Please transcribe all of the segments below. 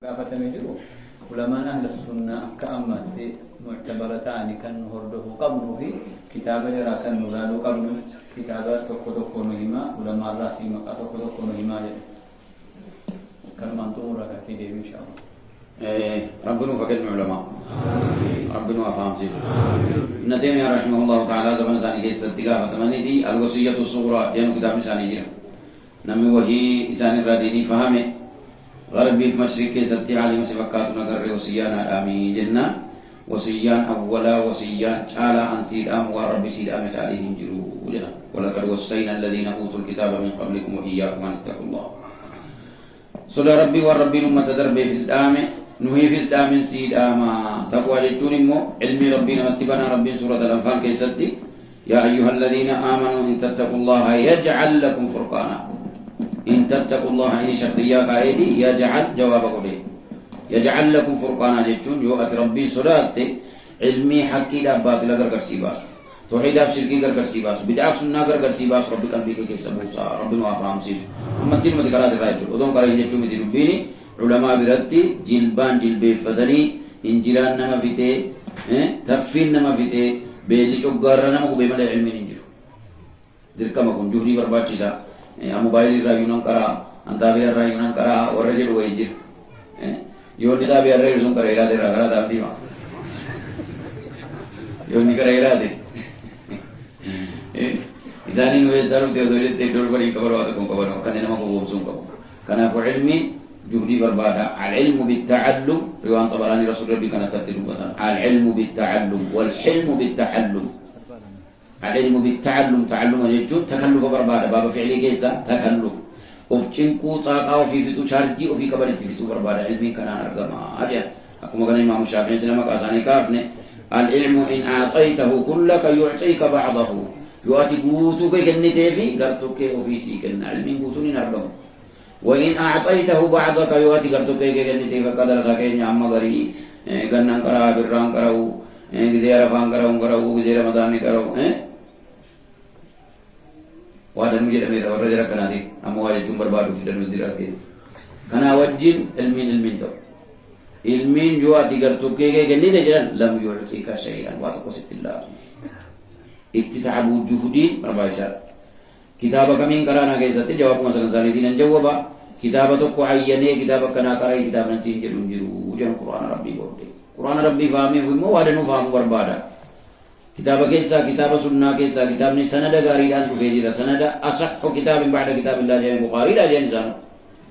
قافة مجرو علماء أهل السنة كأمات معتبرتان كان هرده قبل في كتاب يرى كان نلال قبل كتابات تكونهما علماء الراسي مقا تكونهما كان منطورة كده إن شاء الله. ربنا فكلم علماء ربنا أفهم سيف ابن تيمية رحمه الله تعالى زمن ثاني كيس التقافة تمنيتي الوصية الصغرى جنو كتاب ثاني جرا نمي وهي إسان الراديني فهمه غربي في مشرق ستي عالم سبكات نقر وصيان آمي جنة وصيان أولا وصيان تعالى عن سيد آم ورب سيد آم عليهم جرو جنة ولقد وصينا الذين أوتوا الكتاب من قبلكم وإياكم أن اتقوا الله صلى ربي وربي نمة دربي في سدام نهي في سدام سيد آم تقوى جتون مو علمي ربي نمتبنا ربي سورة الأنفال كي ستي يا أيها الذين آمنوا إن تتقوا الله يجعل لكم فرقانا إن تتقوا الله إن شرطياك أيدي يجعل جواب قولي يجعل لكم فرقانا جتون يوأت ربي صلاة علمي حقي لأبات لغرقر سيباس توحيد أفشركي غرقر سيباس بدعف سنة غرقر سيباس ربي قلبي كي سبوسا ربي نوافرام سيس أما الدين متقرات الرأيتو ودون قرأي جتون مدي ربيني علماء براتي جلبان جلبي فدني إنجلان نما فيتي تفين نما فيتي بيلي شوغار نما قبي مدى علمي ننجلو دركا مكون جهري برباچي سا موبايل رايونان كرا انتابي رايونان كرا ورجل ويجير يوني تابي رايونان كرا إرادة راغرا دابدي ما يوني كرا إرادة إذاني نوي سارو تيودولي تيدور بني كبر واتكم كبر كان نما كوبسون كبر كان علمي جهدي بربادا العلم بالتعلم روان طبراني رسول ربي كان كتبوا بدل العلم بالتعلم والحلم بالتعلم العلم بالتعلم تعلم يجود تكلف بربادا باب فعلي كيسا تكلف وفجنكو طاقة وفي فتو شارجي وفي كبرت فتو بربادا علمي كان أرقما أجل أكما كان إمام الشافعي سلما كاساني كافني العلم إن أعطيته كلك يعطيك بعضه يؤتي قوتو كي كنتي في قرتك وفي سيكن علمي قوتوني نرقم وإن أعطيته بعضك يؤتي قرتك كي كنتي فقدر ساكين عما غري غنان كرا بران كراو غزير فان كراو غزير مداني كراو وادن مجد أمير ورجل كنادي أمواج جمبر بارو في الوزيرات كيس كنا وجين المين تو المين جواتي قرتو كي كني تجرن لم يعطيك شيئا واتقو ست الله ابتتعبوا جهدي مربايشا كتابة كمين كرانا كيساتي جواب مثلا سالدين جوابا كتابة تقو عيني كتابة كنا كراي كتابة نسين جلون جلو جن قرآن ربي بودي قرآن ربي فهمي فهمو وادنو فهم بربادا كتاب كيسا كتاب سنة كيسا كتاب سند غاريدان تفيجر سند أصح كتاب بعد كتاب الله جل بخاري لا جل إنسان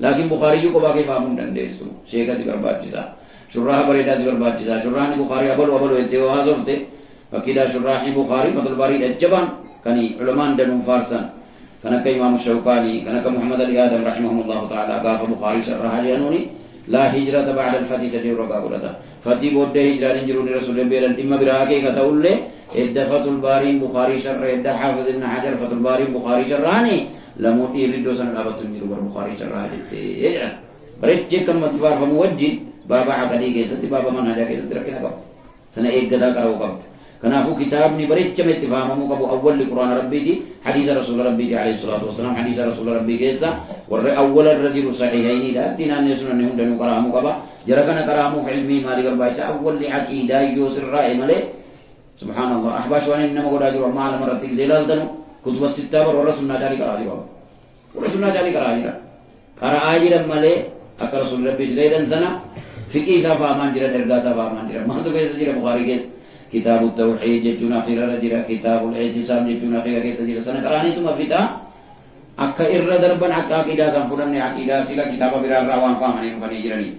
لكن بخاري جو كباقي فهمون دندسو شيخ سيكر باتشيسا شرح بريدا سيكر باتشيسا شرح بخاري أبل انتوا هازمته فكذا شرح بخاري فضل باري الجبان كاني علماء دنو فارسان كان كإمام الشوكاني كان كمحمد الآدم رحمه الله تعالى قاف بخاري شرح جانوني لا هجرة بعد الفتي سجل رقابلتا فتي بود هجرة نجرون رسول بيرن إما براكي كتقول إدى فتح البارين بخاري شر إدى حافظ ابن حجر فتح البارين بخاري شراني لموت يردو سنة أبط نجرو بر بخاري شراني يجعل بريد كم متفار فموجد بابا عقدي كيست بابا من هذا كيست ركنا قبل سنة إيقظا كراو قبل كنافو كتابني بريد كم اتفاهمه قبل أول لقرآن ربيتي حديث رسول ربيتي عليه الصلاة والسلام حديث رسول ربي كيسا أول الرجل صحيحين لا تنان يسنن نهم دنو كرامو قبل جركنا كرامو في علمي مالك البايسا أول لعقيدة يوسر رائع ملي سبحان الله أحباش وان إنما قد أجر وما على مرتك زلال دنو كتب الستة ولا سنة جاري كراجر ولا سنة جاري كراجر كرا آجر ملي أكر رسول ربي سليلا سنة فقه سافا مان جرا درجة سافا مان جرا ما تو كيس جرا بخاري كيس كتاب التوحيد جتنا خير رجرا كتاب الاعتصام جتنا خير كيس جرا سنة كراني ثم فتا أكا إر دربان أكا عقيدة سنفرن عقيدة سلا كتاب برا روان فامني فني جراني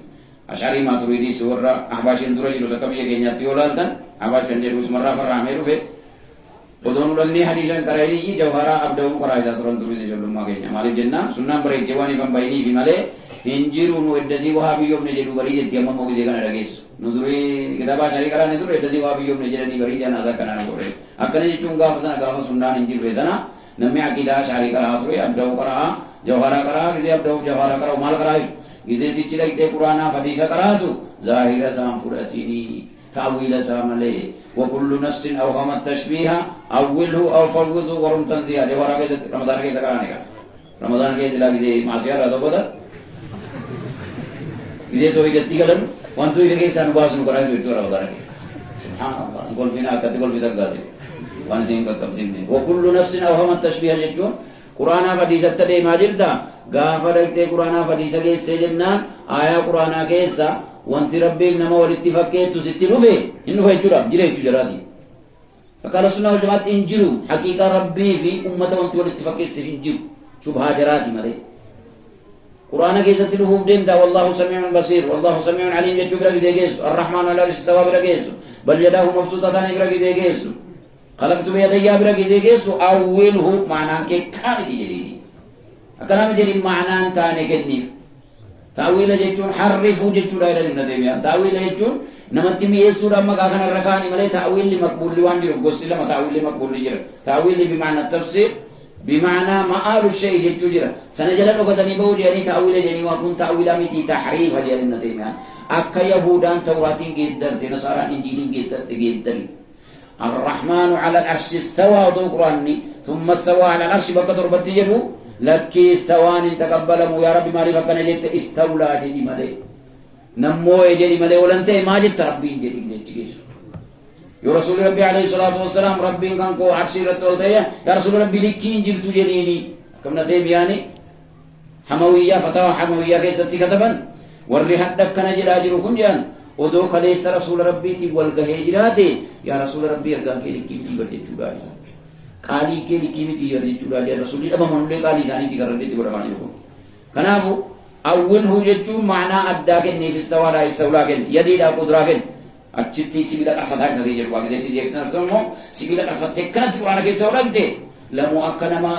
أشعري ما تريدي سورة أحباش اندرا جلو سكبية كينيا تيولالتن أحباش كنجر اسمرا فرامي رفت ودون لني حديثا كرايلي جوهرا أبدون قرائزة ترون تريد جلو ما كينيا مالي جنة سنة بريك جواني فنبايني في مالي هنجيرو نو إدسي وحابي يوم نجلو بريد تيما موكي كان رجيس ندري كتابا شاري كرا ندري إدسي وحابي يوم نجلني بريد جانا ذا كنا نقول أكني جتونغا فسنا غافا سنة هنجير فسنا نمي عقيدة شاري كرا تري أبدو كرا جوهرا كرا كسي أبدو جوهرا كرا ومال كرا إذا سيجلا إتى قرآن فديسا كراتو ظاهرة سام فراتيني تأويل سام لي وكل نص أو هم التشبيه أوله أو فوضه ورم تنزيه جوهرا كيس رمضان كيس كرانيكا رمضان كيس لا كيس معصية لا تبدا إذا تويدتي كلام وانتو إذا كيسان باس نقرأ يجوا رمضان سبحان الله نقول فينا كتي قول في تقاضي وانسين كقبسين وكل نفس أوهم التشبيه جتون قرآن فديسة تدي ما جرتا غافر التي قرآن فديسة كيس سجنا آية قرآن كيسا وانت ربي نما والاتفاقية تستلو فيه إنه فيجرا جري تجرادي فقال السنة والجماعة انجلو حقيقة ربي في أمة وانت والاتفاقية سنجلو شبها جراتي مالي قرآن كيسا تلوه بديمتا والله سميع بصير والله سميع عليم يجو برا كيسا كيسو الرحمن على العرش استوى برا كيسو بل يداه مبسوطتان برا كيسا كيسو خلقت بيدي برا كيسا كيسو أوله معنى كامتي جديدي أكلام جديد معنى تاني كدنيف تأويل جتون حرفوا جتون لا إله إلا الله تأويل جتون نمتي ميسو رما كان الرفاني ملي تأويل لمقبول لوان جرب قصي لما تأويل لمقبول جرب تأويل بمعنى التفسير بمعنى مآل الشيء جتو جرا سنجلد وقتني بودي يعني تأويل جني وكن تأويل متي تحريف هذه النتيجة أكا يهودان توراتين جدرت نصارى إنجيلين جدرت الرحمن على العرش استوى ذكرني ثم استوى على العرش بقى تربت جدو لك استوان تقبله يا رب ما رفقنا جت استولى جدي ملي نمو جدي ملي ولنتي ما جت ربي جدي جدي يا رسول ربي عليه الصلاة والسلام ربي كان كو عرشي رتولتيا يا رسول ربي لكين جبت جنيني كم نتيم يعني حموية فتاوى حموية كيستي كتبا والرهد دكنا جراجر كنجان ودو خليس رسول ربي تي والقهي جراتي يا رسول ربي ارقان كي لكين تي برجي تولاني قالي كي لكين تي برجي تولاني يا رسول أبا منولي قالي ساني تي قرر تي قرر ماني يكون كنافو أوله جتو معنى أداكن نفستوى لا استولا كن يدي لا قدراكن أجتي سبيلك أفتح كذي جروا كذي سيدي أكثر تمو سبيلك أفتح كنت قرانا كيسا ولنتي لمو أكنا ما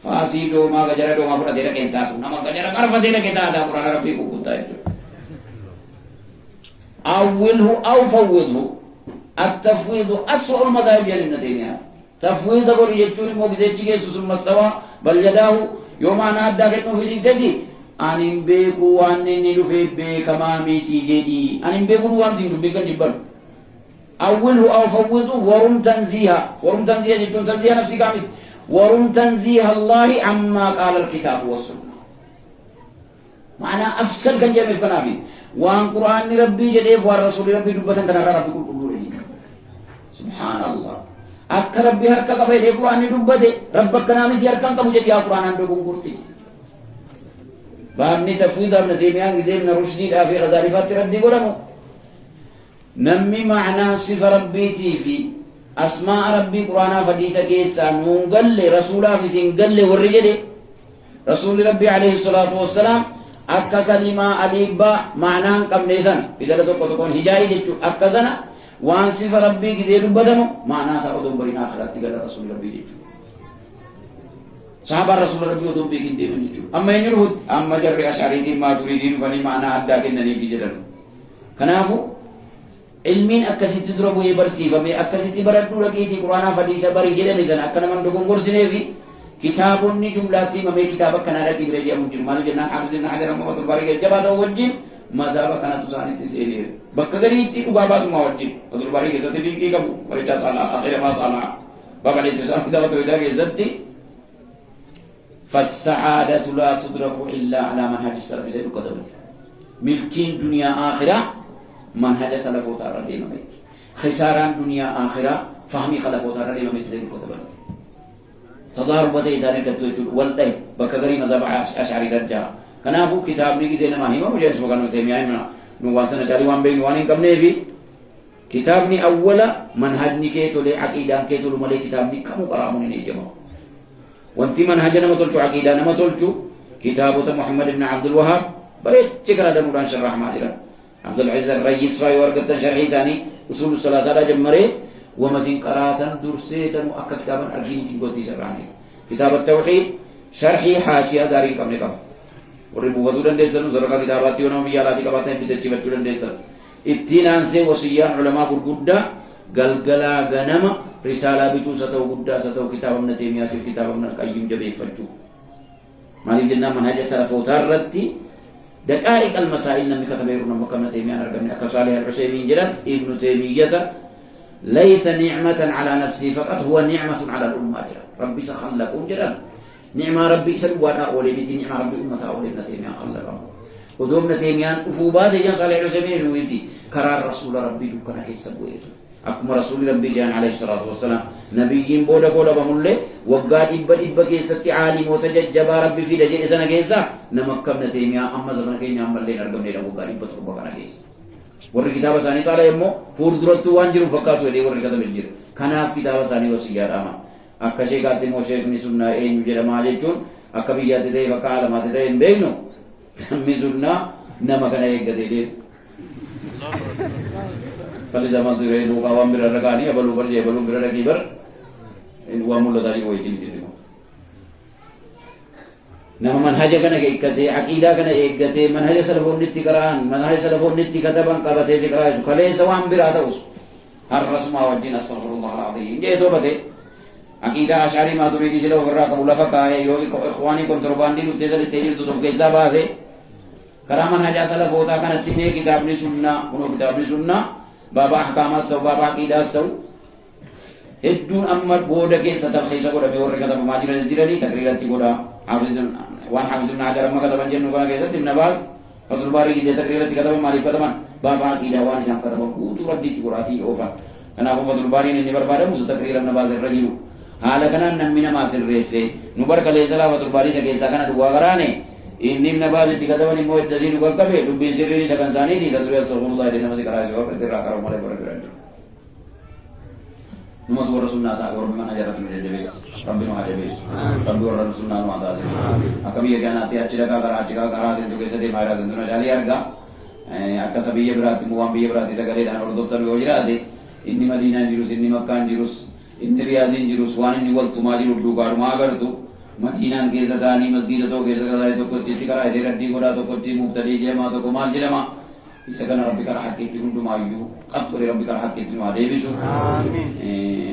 فاسيدو ما غجرة دو ما فرا ديرك إنتاكو نما غجرة كارفا ديرك إنتا قرانا ربي كوكوتا أوله أو فوضه التفويض أسوأ المذاهب يا ابن تيمية تفويض قول يجتوني مو بزيتشي كيسو ثم استوى بل يداه يوم أنا أدى كنو في الانتزي anin beeku waan inni dhufe beekamaa miti jedhi anin beeku waan tin dubbe kan jibban awwalhu aw fawwidu warum tanziha jechuun tanziha nafsi kaamit warum tanziha allahi amma qaala alkitaab wassunna maana afsal kan jedhameef kanaafi waan qur'aanni rabbii jedheef waan rasuuli rabbii dubbatan kanarraa rabbi qulqulluudha subhaanallah akka rabbi harka qaba jedhee qur'aanni dubbate rabbi akkanaa miti harkan qabu jedhi yaa qur'aanaan dogongorti بابني تفويض ابن تيمية زين رشدي لا في غزالي فاتر ردي قرنو نمي معنى صفة ربيتي في أسماء ربي قرآن فديسة كيسا نونقل رسولا في سنقل والرجل رسول ربي عليه الصلاة والسلام أكا كلمة أليبا معنى كم نيسان في ذلك تكون هجائي جيتو أكا سنة وان صفة ربي كزير بدنو معنى سأقضوا برين آخرات تقل رسول ربي جيتو صحابة رسول الله وسلم بيجين دي منجو أما ينجرهد أما جرب أشعريتين ما تريدين فني معنا أدى كنني في جدن كنافو علمين أكسيت تدربو يبرسي فمي أكسيت بردو لكيتي قرآن فديسة بري جدن إذن أكنا من دقون قرسني في كتاب جملاتي ممي كتابك كنا لكي بريجي منجر مالو جنان حافظ ابن حجر محمد الباري جبادة وجين مذهبك كانت تساني تسيرير بكا غريتي وبابا سما وجين عبد الباري جزتي ديكي كبو ورجات الله أخير ما طالع بابا ليس سامي دابا تويدا جزتي فالسعادة لا تدرك إلا على منهج السلف زي القدم ملكين دنيا آخرة منهج سلف وتعالى ديما بيت خساران دنيا آخرة فهمي خلف وتعالى ديما بيت زي القدم تضارب بدأ إزاري دتوجل والله بكغري مذهب أشعري درجة كنافو كتاب نيجي زي ما هي ما مجلس مكانو تيمية نوان سنة جاري وان بين وان كم نيفي كتابني أولا منهج نيكيتو لعقيدان كيتو لملي كتابني كم قرامون نيجمو وانتي منهج نما تلشو عقيدة نما تلشو كتابة محمد بن عبد الوهاب بريت شكرا دموران شرح مادرا عبد العزيز الرئيس فاي ورقة شرحي ثاني أصول الثلاثة جمري ومزين قراءة درسيتا وأكا كتابا أرجيني سنقوتي شرحاني كتاب التوحيد شرحي حاشية داري كم نكم وربو ودولن ديسن وزرقا كتاباتي ونوميالاتي كباتين بتجي بتولن ديسن اتنان سي وصيان علماء قرقودة قلقلا غنم رسالة بيتو ستو قدّا ستو كتاب ابن تيمية في كتاب ابن القيم جبه فجو مالي جنا منهج سلف وتارتي دقائق المسائل لم يكتبه ابن تيمية أرقمنا كصالح العثيمين جلت ابن تيمية ليس نعمة على نفسه فقط هو نعمة على الأمة ربي سخلقون جلت نعمة ربي سلوانا أولي بيتي نعمة ربي أمة أولي ابن تيمية خلقهم ودومنا تيميان أفوبات يجان صالح العثيمين نويتي كرار رسول ربي دكنا كيسا بويتو أكما رسول ربي جان عليه الصلاة والسلام نبيين بودا بودا بمولي وقاد إبا كيسا عالم وتججبا ربي في دجين سنة كيسا نمكمنا تيميان أما زمن كينيا أما اللي نرقم لنا وقاد إبا تربا كنا كيسا ورر كتاب ساني تعالى يمو فور درتو وانجرو فكاتو يدي ورر كتاب الجر كناف كتاب ساني وسيار أما أكا شيكاتي موشيك نسونا إيه نجر ما جيشون أكا بياتي دي بكا علماتي دي مبينو نسونا نما كنا يقدي دي فلي زمان ترى لو كawam beragani abalu berje abalu beragi ber ini wa mulla dari wa ini jadi nama manhaj kana ke ikkate aqida kana ekkate manhaj salafun nitikaran manhaj salafun nitikataban qabate zikra khale sawam birata us har rasma wa din astaghfirullah alazim je to bate aqida ashari maturidi silo garra ka ulafaka yo ikhwani kontrobandi lutesal tejir to kesa base kara manhaj salafota kana tine kitab ni sunna kuno kitab ni sunna بابا أحكام استو بابا عقيدة استو هدون أمر بودا كيسا تبخيصا قودا بيور كتب ماجرة الزيراني تقريرا تي قودا وان حافظ من عجر أما كتبان جنو كنا كيسا تم نباز فضل باري كيسا تقريرا تي كتبان مالي كتبان بابا عقيدة وان سام كتبان قوتو ردي تي قراتي أوفا كنا أخو فضل باري نبر بارا موسى تقريرا نباز الرجلو حالا كنا نمينا ماسل ريسي نبر كليسلا فضل باري سكيسا كنا دوا غراني إني نباز تكتبني موت تزين وكبه لبين سريري سكان ثاني دي ساتوري رسول الله عليه وسلم كراج اور ترى كرام مالي بركران نماز ورسولنا تا اور بمن اجر في الجبيس ربنا هاجبيس ربي ورسولنا ما داس أكبي كان أتي أشياء كارا سنتو كيسة دي مايرا سنتو نجالي أرجع أكا سبيه براتي موام بيه براتي سكالي دان اور دوتر بيوجرا دي إني مدينة جيروس إني مكان جيروس إني رياض جيروس وان إني ولت ماجي لودو كارو ما كرتو مدينة كيسة داني مسجد تو كيسة كذا تو كتير تكرا إسي ردي كودا تو كتير مبتدئ جما تو كمال جلما إسا كنا ربي كار حق كتير مندو مايو أذكر ربي كار حق كتير ما ديبسو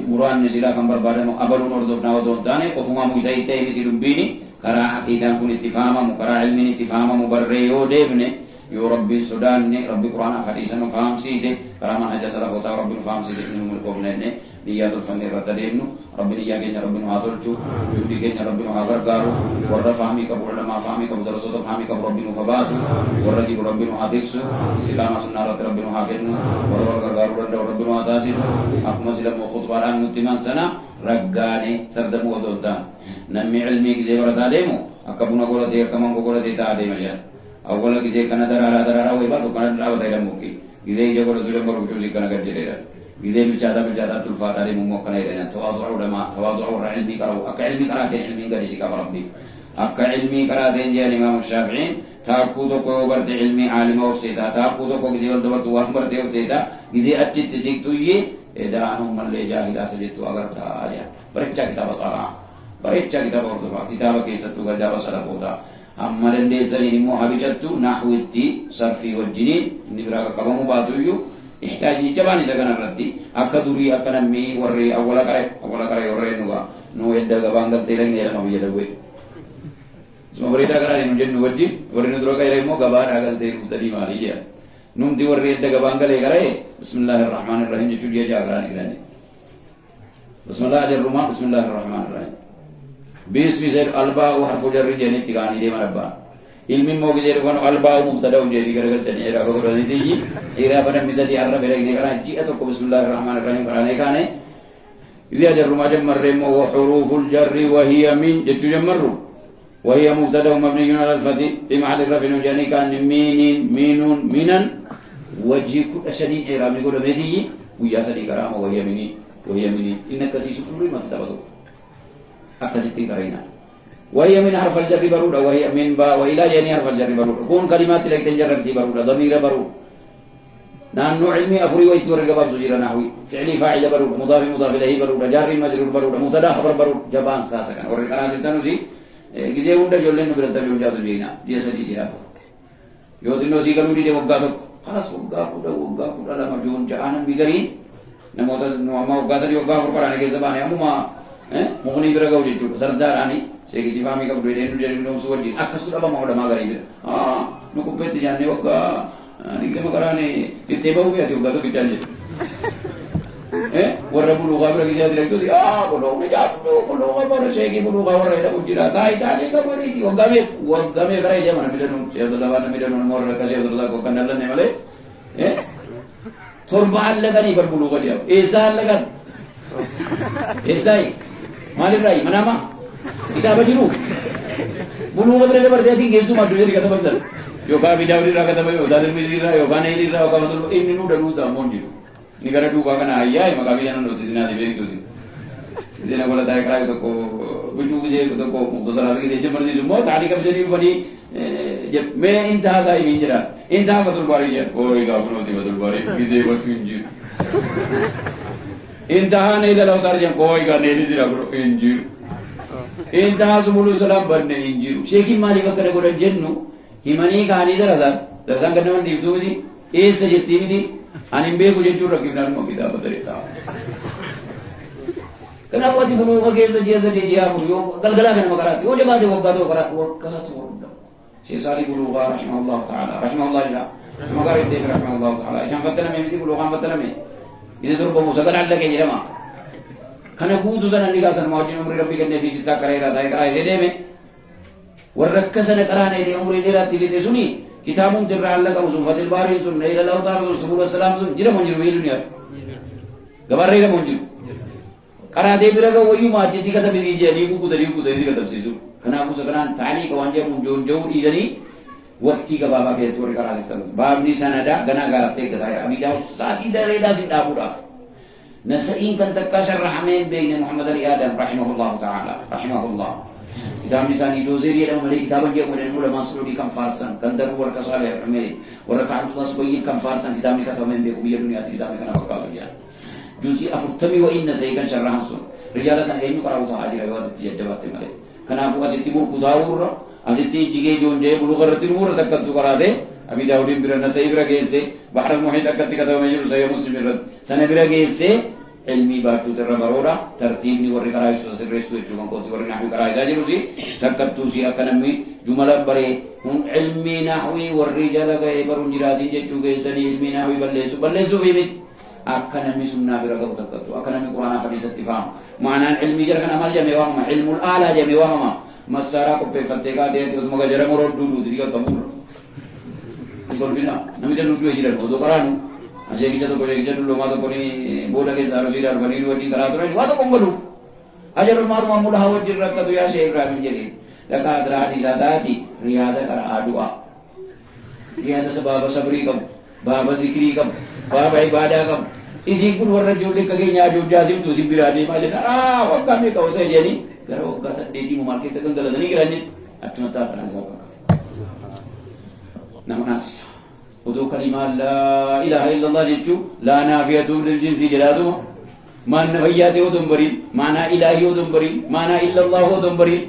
مران نسيلا كمبر بعدين أبلو نوردوف ناودون داني كفوما مجتهد تيمي تلبيني كرا عقيدة كون اتفاما مكرا علمي اتفاما مبرئو ديبني يو ربي سودان ربي قرآن حديثا نفهم سيسي كرا من هجا سلا فوتا ربي نفهم سيسي من ملكوف نني ديات الفني رتدينو ربي نياجي ربي نهاتلچو يودي كينيا ربي نهاغرغارو ورد فهمي كبر لما فهمي كبر درسوت فهمي كبر ربي نفباسو ورد ربي نهاتيكسو سلام سنارت ربي نهاغنو ورغرغارو ربي نهاتاسيسو أكما سلام خطبان نتمان سنة رغاني سردمو ودودا نمي علمي كزي ورد ديمو أكبونا قولتي أكمان قولتي تاديم جان أولا كزي كنا درارا ويبادو كنا درارا دايرا موكي كزي جاكورا دولم برغجوزي كنا كجريرا كزي بالجادة تلفات علي مموكنا إلينا تواضع علماء تواضع علمي كراو أكا علمي كراتين علمي قريسي كاب ربي أكا علمي كراتين جان إمام الشافعين تاكو توكو برد علمي عالم وفسيتا تاكو توكو كزي والدبرت وانبرت وفسيتا كزي أجت تسيكتوي إذا أنهم من لي جاهلا سجدتو أغربتا آليا بريتشا كتاب طالع بريتشا كتاب أردفا كتاب كيستو قجاب سلفوتا أما لنديسني نمو حبيشتو نحوتي صرفي والجنين نبراك قبمو باتويو يحتاج جباني سكن الرتي أكدوري أكنمي وري أولا كره وري نو يدا غبانغ تيلن يلا ما بيجا دوي سما بريدا كره نجن وجي وري ندرو كاي ريمو غبار أكل تيرو تدي ماليا نوم تي وري يدا غبانغ لي كره بسم الله الرحمن الرحيم جوجي جا كراني بسم الله الرحمن بسم الله الرحمن الرحيم بسم زير الباء وحرف جر جني تغاني دي مربا ilmi mo gede ko alba mubtada jadi gara-gara tadi era ko berarti ji era pada bisa diarah bela ini karena ji atau bismillahirrahmanirrahim karena kane إذا أجر رماجا مرم وحروف الجر وهي من جت جمرو وهي مبتدا مبني على الفتح في محل رفع جاني كان مين منا وجه كل شديد إعراب يقول بيتي ويا سدي كرام وهي مني إنك سيسوع كل ما تتبصر أكثر تكرينا وهي من حرف الجر برود وهي من با وإلى يعني حرف الجر برود كون كلمات لك تنجر في برود ضمير برود نحن علمي أفري ويتور الجباب زجير نحوي فعلي فاعل برود مضاف إليه برود جار مجرور برود مبتدا خبر برود جبان ساسكن اور الكلام سنتنو دي gize unda jolle no berata biun jatu jina dia sadi dia yodino si kalu di wagga to khalas wagga kuda lama jun jaanan bigari namota no ama wagga sadi wagga for parane ke zabane amuma mugni beraga uji tu sardar ani segi jifami ka bude no jeri no suwaji akasura ba mawda magari bir no ko peti janne wagga ni ke magarane tebe uya ti wagga to kitanje warra buluuqaa bira gisee direktuuti buluuqni jaabduu buluuqa bara sheekii buluuqaa warra jedhamu jira taayitaalee qabaniiti waggamee gara ija mana midhanuun sheekota labaan midhanuun warra akka sheekota tokko kan dallanne malee torba allaganii bar buluuqa jedhamu eessaa allagan eessaayi maalirraayi manaama kitaaba jiru buluuqa bira dabarteetiin geessuma addunyaatti kataban yookaan bidaawwan irraa kataban yookaan ilmi irraa yookaan eelii irraa yookaan masaluu inni nu danuu ta'amoon jiru ni gara duubaa kana ayyaa maqaa biyya nan dhoofsisi naati beektuuti seenaa gola taa'ee karaa tokko bicuu gisee tokko muktasaraa gisee jemmarsiisu immoo taa'anii kabajanii dhufanii mee intaa isaa himiin jedha intaa fatul baarii jedha ooyi gaafanooti fatul baarii gisee gochuu hin jiru intaa neela lawtaar jedhan ooyi gaa neeli jira hin jiru intaa subuluu salaan banne hin jiru sheekiin maaliif akkana godhan jennu himanii kaanii darasaan kan naman dhiibtuu miti eessa jettii miti ani hin beeku jechuun rakkifnaan immoo kitaaba daree ta'a. Kanaaf ati buluuqa keessa ji'a sadii ji'a afur yoo galgalaa kana makaraatti yoo jabaate waggaa tokko karaatti waggaa tokko hunda. Sheesaarii buluuqaa rahimahullahu ta'ala rahimahullah jira makaraa itti rahimahullahu ta'ala isaan fattaname miti buluuqaan fattaname isa torbamu sagalaan laqee jedhama. Kana guutuu sana inni gaasan maawajjin umrii rabbii kennee fi sittaa kareeraa taa'ee karaa isee deeme warra akka sana qaraan eedee umrii dheeraatti fiite suni kitaabun tirraa alla qabu sun fatil baarii sun neela lawtaa sun subula salaam sun jira mon jiru beelun yaa gabarree mon jiru qaraatee bira ga wayyuu maajjitti katabisii jedhanii guguutanii si katabsiisu kanaafuu isa kanaan ta'anii qawaan jedhamuun joonja'uu dhiisanii waqtii gabaabaa keessatti warri karaa siftan baabni sanadaa ganaa gaarattee eeggataa amiidhaa saatii dareedaa sin dhaabuudhaaf نسائين كان تكاشر رحمين بين محمد آدم رحمه الله تعالى رحمه الله كتاب نساني دوزيري لما ملي كتابا جاء من العلماء سلوكي كم فارسان كان در ورك صالح حميد ورك عبد الله سبيل كم فارسان كتاب كتاب من بيقوم يدنيا كتاب كان وقال يا جزء أفرتمي وإن سيكون شرحان سن رجال سن أين قرأوا تهاجر أيوة تجدبات ملي كان أفو أسيتيبور كتاور أسيتي جيجي جون جاي بلوغ رتيبور تكتب كراده أبي داود بن نسائي برجيسه بحر المحيط أكتب كتاب مجلس سيا مسلم برد سنة برجيسه علمي باتو ترى برورا ترتيبني وري كرايس سرسو يجون كوتي وري نحوي كرايس أجي روسي تكتب سي أكنمي جملة بري هم علمي نحوي وري جالا كي برون جراتي جتو كيسني علمي نحوي بلسو في بيت أكنمي سنة بركة تكتب أكنمي قرآن حديث اتفاق معنى علمي جرا كنا مال جميع وهم علم الآلة جميع وهم مسارا كوبي فتكا ديت كوز مغا جرا مرود دودو تيجا كمور كورفينا نمي جنو كوي جرا كودو كرانو aja kita tu boleh kita dulu mata koni bola kita harus tidak bani dua tiga ratus orang mata konggalu aja rumah mula hawat jirat katu ya Syekh Ibrahim jadi dekat terhadi sadati riada kara adua riada sebab sabri kam baba zikri kam baba ibadah kam isi pun warna jodoh kagenya jodoh asim tu si biradi macam wak kami kau saya jadi kalau kasat deti memarkis segala ni kira ni atau tak pernah jawab nama nasi ودو كلمة لا إله إلا الله جتشو لا نافية للجنس جلاده ما نفيات ودن بريد معنى إلهي ودن بريد معنى إلا الله ودن بريد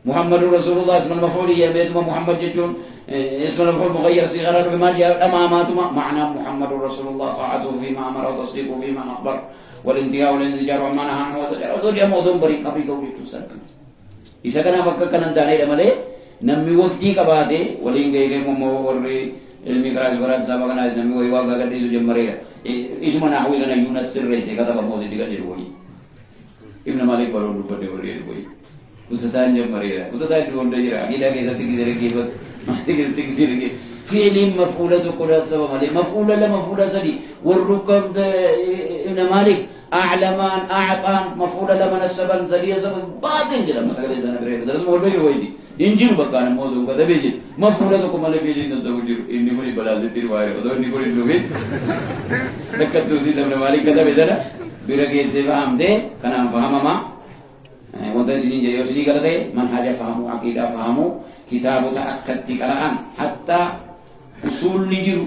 محمد رسول الله اسم المفعول يبيت محمد جتشون اسم المفعول مغير صيغة بما جاء أماماتما معنى محمد رسول الله طاعته فيما أمر وتصديقه فيما أخبر والانتهاء والانزجار وما نهى عنه وزجر ودول يا ودن بريد قبل قولي تسلم إذا كان فكك ننتهي لملئ namni waqtii qabaate waliin gahee immoo warri ilmi karaas baraat saba kanaas namni wayii waa gagadhiisu jammareera isuma naahwii kana iyyuu nas sirreesse kataba mootitti kan jedhu wayii ibna maaliif baroon dubbadde warri jedhu wayii kusataan jammareera kusataa iddoo hunda jira hidhaa keessatti gisee geefat maatii keessatti gisee geefat fiiliin maf'uula tokkodhaaf saba malee maf'uula lama maf'uula sadi warru kamta ibna maaliif أعلمان أعطان مفعول لما نسبا زليا زمن باطل جدا مسألة إذا نبرة درس مول بيجي ويدي إنجيل بكان موضوع كذا بيجي مفعول لكم مال بيجي نزول جرو إني بقولي بلازم تير واير وده إني بقولي لوبيت تكتب توزي زمن مالي كذا بيجنا بيرجع سبا هم ده كنا فهم ما وده سنين جاي وسنين كذا ده من حاجة فهمه عقيدة فهمه كتاب تأكد تكران حتى أصول نجرو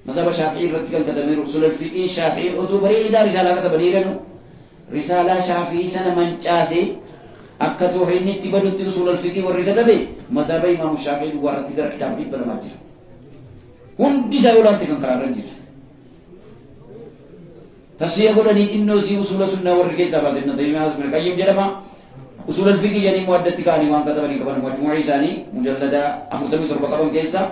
مثلا شافعي رتكن كتبني رسول الفقه شافعي أتوبري إذا رسالة كتبني لنا رسالة شافعي سنة من جاسي أكتو هيني تبدو رسول الفقه وركتبه مذهب إمام الشافعي وارد تدر كتاب لي برمجر هم دي سأولاد تكن كرارن جل تفسير قولني إنه سي أصول السنة وركي سبعة سنة تيمية من القيم جلما أصول الفقه يعني مودة تكاني وان كتبني كمان مجموعي ثاني مجلدة أفرتمي تربة كمان كيسا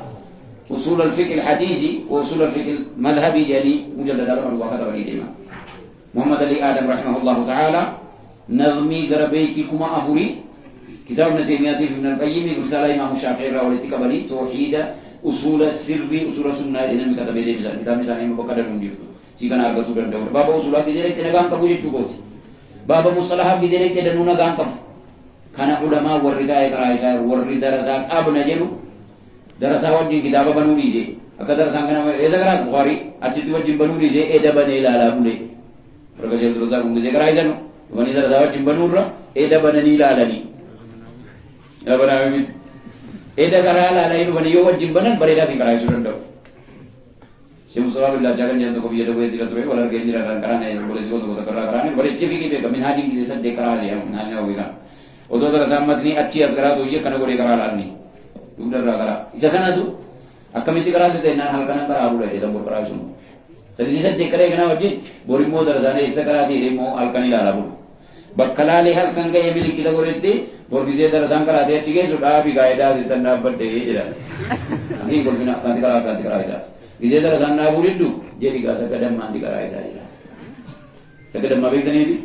أصول الفقه الحديثي وأصول الفقه المذهبي يعني مجلد الأمر وكذا بني ديما محمد علي آدم رحمه الله تعالى نظمي قربيتي كما أفوري كتاب ابن تيمية في ابن القيم في رسالة إمام الشافعي راولتي كبري توحيد أصول السر أصول السنة إلى كتاب دي مثال كتاب مثال إمام بكر دنديو سيكون أرجع تودن دور بابا أصولات بيجري تناقام كبوجي تقول بابا مصطلحات بيجري تدنونا قام كب كان علماء وردا إكرايسا وردا رزاق أبنا جلو درسا وجه كتاب بنو ليجي أكثر سانكنا إذا كان بخاري أتيتوا وجه بنو ليجي إذا بني لا لا بولي فرقة درسا كم جزء كرايسا نو وني درسا وجه بنو را إذا بني لا لا ني لا بنا ميت إذا كرا لا لا ينو بني يو وجه بنن بريدا في كرايسا رندو شيخ مصطفى بالله جاكن جنتو كبي يدو يدي كتبه ولا رجعني لا كرانه بولي سيكون تو كرا كرانه بولي تشفي كي بيكا من هذه كيسة دكرا ليه من هذه أويكا وده درسا متني أشي أزكرا تو يجي كنا بولي كرا لاني Udah kara. Isa kana tu. Akamiti kara sete nan hal kana kara abu lagi sambur kara sunu. Jadi sisa dekare kana wajib. Bori mo darasane isa kara di remo hal kani lala bulu. Bakkalali hal kan gaya milik kita goreti. Bori sisa darasan kara dia tiga sudah abi gaya dah sitan dapat deh je. Ini bori nak kanti kara isa. Sisa darasan na bulu itu. Jadi gasa kadam mandi kara isa je. Kadam mabik tani di.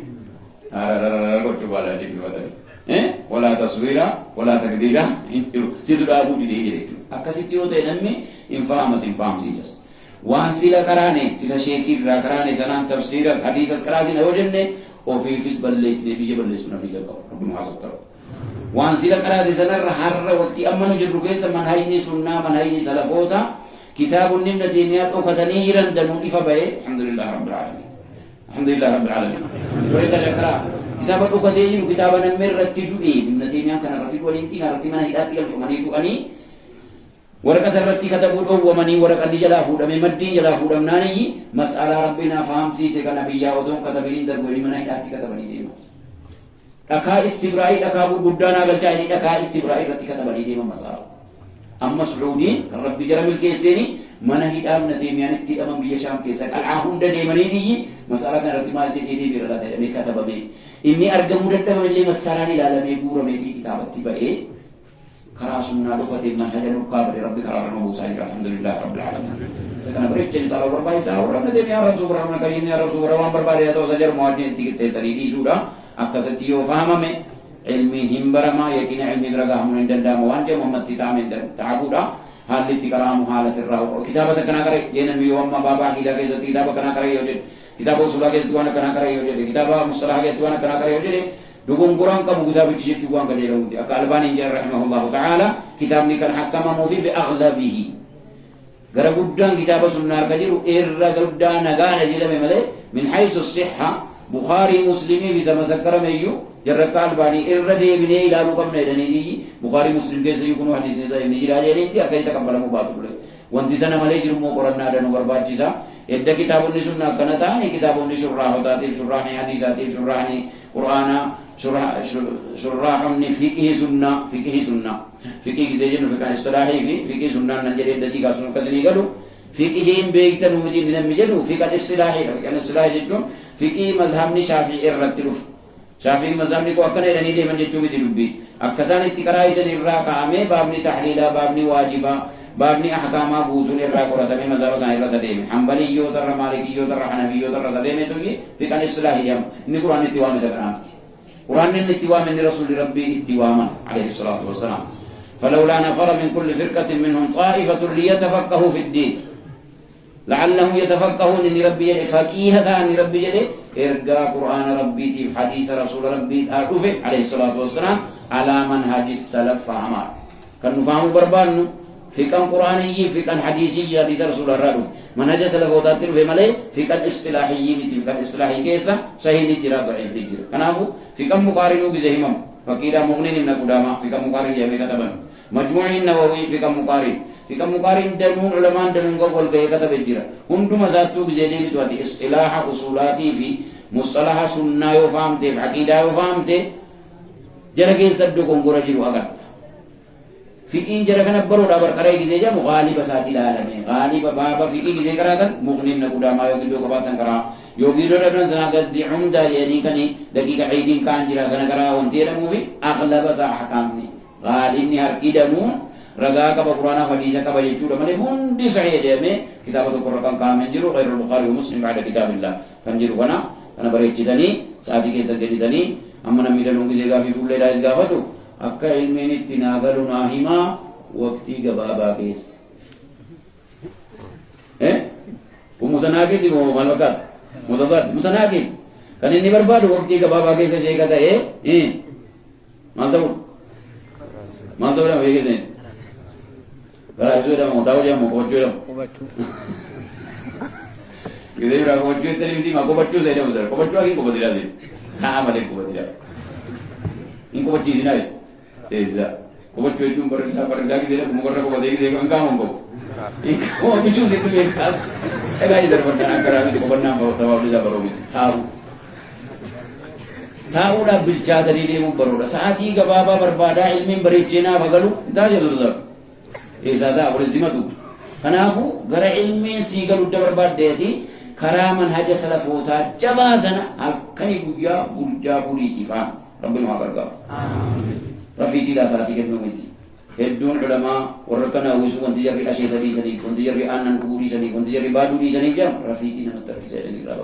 Ara kau coba lah di bawah tadi. ولا تصويرا ولا تقديرا سيدو دابو دي دي اكاسيتيو تنمي انفام سيجس وان سيلا كراني سيلا شيخي را كراني سنان تفسير حديث كراسي نوجنني او في فيس بليس دي بيجي بليس نفيس رب محاسب کرو وان سيلا كراسي سنر حر وقتي امنو جرو كيس من هايني سنة من هايني سلفوتا كتاب النمنة تيميات او كتني يرندن إفباي الحمد لله رب العالمين الحمد لله رب العالمين وإذا شكرا كتاب الأقدين وكتاب نمر رتدوئي من تيميان كان رتدو الانتين رتي من هداتي الفماني دوئني ورقة الرتي كتبوا ومني ورقة جلا فودا من مدين جلا فودا مناني مسألة ربنا فهم سيسي كنبيا ودون كتبين دربوئي من هداتي كتبني ديما لكا استبرائي لكا بودانا قلچائني لكا استبرائي رتي كتبني ديما مسألة أما سعودين كان ربي جرم الكيسيني من هدام نتيميان اتي أمام بيا شام كيسا كالعاهم دا ديماني دي مسألة كان رتي مالتي دي دي برلا تدمي كتب بي إني أرجع مدة من اللي مساراني لا لم يبور ميتي كتابة تبعي كراسنا لقطة من هذا الكتاب ربي كرارنا موسى الحمد لله رب العالمين سكنا بريد جل تعالى برباي ساو ربنا دم يا رسول رحمة كريم يا رسول روان برباي يا سو سجر مواجهة تيجي تسريدي شورا أكثرتيو فهم من علمي هم برما يكين علمي درجة هم من دندا موانجة محمد تامين تعبودا حال تكرام حال سرّا كتابة سكنا كره جينا ميوم ما بابا كذا كذا كتابة كنا كره يوجد كتابة سولا كذا توانا كنا كره يوجد كتابة مصطلح كذا توانا كنا كره يوجد دوغون قرآن كم كتاب تجيء توانا كذا يوجد أكالباني جل رحمه الله تعالى كتاب نكال حكم موفي بأغلبه غير بدان كتابة سنة كذا إيرا بدان نجار جل مملة من حيث الصحة بخاري مسلمي بس مسكر ميو جرّك الباني إيرا ده بني إلى لوكم نيراني جي بخاري مسلم كيسه يكونوا حديث نزاي نيجي راجع نيجي أكيد تكمل مبادرة وانتظرنا ملأ جرمو قرآن نادر نوربات جيسا إذا كتاب النسونا كنتا ني كتاب النسورة هداتي سورة حديثاتي سورة قرآن سورة فقه سنة فقه كذا فقه اصطلاحي فقه سنة نجري دسي كاسون كسني قالوا فقهين بيكتن ومجين من مجلو فقه اصطلاحي فقه اصطلاحي جتون فقه مذهبني شافعي الرتلوف شافعي مذهبني كو أكنه رني دي من جتومي دلوبي أكسان اتقرأي سن الراك عامه بابني تحليلا بابني واجبا بابني أحكاما بوزون الراك ورتمي مذهب سائر سديم حنبلي يو تر مالكي يو تر حنفي يو تر سديم تولي فقه اصطلاحي يم إن قرآن اتوام سكرامتي قرآن اتوام من رسول ربي اتواما عليه الصلاة والسلام فلولا نفر من كل فرقة منهم طائفة ليتفقهوا في الدين لعلهم يتفقهون ان ربي فقيهة ان ربي ارجع قرآن ربي في حديث رسول ربي تعرفه عليه الصلاة والسلام على منهج السلف فهمار كان نفهم بربان في كان قرآني في كان حديثي حديث رسول الله منهج السلف وتاتر في ملئ في كان اصطلاحي في كان اصطلاحي كيسا صحيح لجرا ضعيف لجرا كنابو في كان مقارن بزهمم فقيدا مغنين من قدامى في كان مقارن يمي كتبن مجموع النووي في كان مقارن في كم مقارن دنون علماء دنون قبل كي كتب الجرا هم دم زاتو بزيدي بتواتي اصطلاح أصولاتي في مصطلح سنة يفهمته في عقيدة يفهمته جرا كي سدو كونغورا جرو أغاد في إن جرا كنا برو دابر كراي كي زيجا مغالب ساتي العالمين غالب بابا في كي زيجا كراتا مغنين نقودا ما يوكيدو كباتن كرا يوكيدو ربنا سناقد دي عمدا يعني كني دقيقة عيدين كان جرا سنكرا وانتيرا موفي أغلب سا حكامني غالبني هركي دنون رجاء كبا قرآن حديث كبا يجود من هندي صحيح جامع كتاب القرآن كامل جرو غير البخاري ومسلم بعد كتاب الله كان جرو كنا بريتش تاني ساعتي كيسا جدي تاني أما نميدا نونgi جيغا في كل رايز غافتو أكا علمين التناغل ناهما وقتي غبابا كيس ومتناقض ومالوكات متضاد متناقض كان إني بربادو وقتي غبابا كيس شيء كذا ما تقول ما بيجي kalau itu dah mau tahu dia mau kocok dah. Kita berapa kocok tadi mesti mak kocok saya dah besar. Kocok lagi kocok tidak sih. Nah balik kocok tidak. Ini kocok sih nais. Tidak. Kocok itu periksa kita mau kerja kocok lagi saya angkat mongko. Ini kocok itu sih tu lekas. Lagi terpaksa angkat itu kocok nama tahu bisa baru tahu. Tahu dah bicara dari dia mau baru. Saat ini bapa berbada ilmu bericina bagalu. Dah jadi tu. إذا أقول زمتو فنافو غير علمي سيقل الدبر بعدتي كراما هجا سلفوتا جبازنا كني بوجا بوجا بوليتي فهم ربنا هاكرقا رفيتي لا ساتي كنو ميتي هدون علماء وركنا ويسو كنت جري أشياء تدي سني كنت جري آنن كوري سني كنت جري بادو دي سني جام رفيتي نمتر في سيدني لا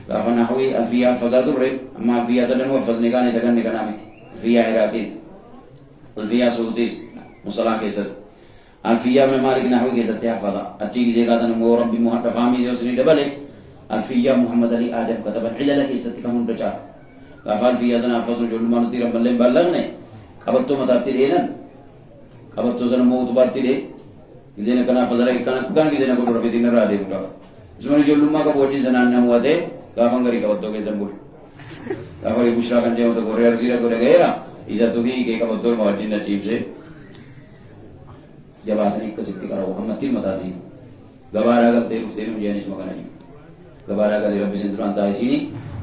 بقى فأنا هوي الفيا فزاد الرب أما الفيا سدن وفزني كان يسكن نكنامي الفيا عراقيس الفيا سعوديس مصلاح كيسر الفيا من مالك نحوي كيسر تحفظا أتيك زي قاتنا مو ربي محمد فامي زي وسني دبلي الفيا محمد علي آدم كتب علل كيسر تكمل رجال قال فيا زنا فزن جل ما نطير ملهم بلغني كبرتو متاتي لينن كبرتو زنا موت بارتي لي زين كنا فزلا كنا زين كبر ربي دين رادي مكا زمن جل ما كبوجي زنا نموده كافن غري كبرتو كيسر بول كافن يبشرا كان جاو تو كوريا زيرا كوريا غيرا إذا توكي كي كبرتو ما وجينا چيب से jabaatan ikkasitti qara'u hammattiin mataasii gabaaraa galtee dhuftee nu jeenis makana jiru gabaaraa galee rabbi sin duraan taa'isini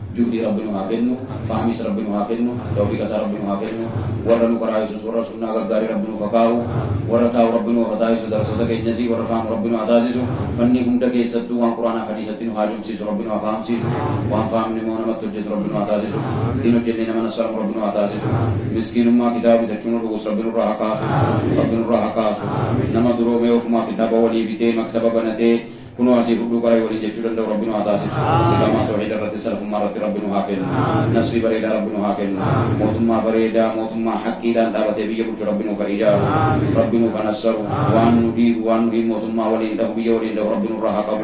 juhdi rabbinu haa kennu fahmis rabbinu haa kennu tawfiiqa isaa rabbinu haa kennu warra nu qaraa'isus warra sunnaa gaggaarii rabbinu fakaa'u warra taa'u rabbinu haa taa'isu darsoota keenyasii warra faamu rabbinu haa taasisu fanni hunda keessattuu waan quraanaa hadiisatti nu haa jumsiisu rabbinu haa fahamsiisu waan faamni moo namatti hojjetu rabbinu haa taasisu ittiin hojjennee nama nassaramu rabbinu haa taasisu miskiinummaa kitaaba bitachuun dhugus rabbinu irraa haa kaasu rabbinu irraa haa kaasu nama duroomee ofumaa kitaaba walii bitee maktaba banatee كنوا أسيب دوكاي ولي جتشودن دو ربنا عطاسي سلامة توحيد الرت سلف مرة ربنا هاكن نصر بريدا ربنا هاكن موتما بريدا موتما حقي دان دابت بيجي بقول ربنا فإجاب ربنا فنصر وان ندير وان ندير موتما ولي دو بيجي ولي دو ربنا رهاكم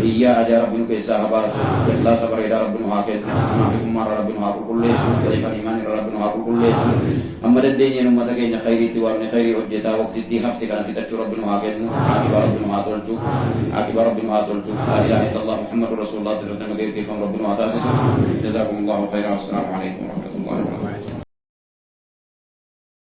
إياه أجا ربنا كيسا هباس إخلاص بريدا ربنا هاكن نافكم مرة ربنا هاكل كل شيء كلمة إيمان ربنا هاكل كل شيء أما الدنيا نمتا كينا خيري توارن خيري وجتا وقت تي هفتي كان في تجرب ربنا هاكن عاقب ربنا هاتولتو عاقب ربنا هاتولتو لا إله إلا الله محمد رسول الله تردنا كيف ربنا هاتاسس جزاكم الله خيرا والسلام عليكم ورحمة الله وبركاته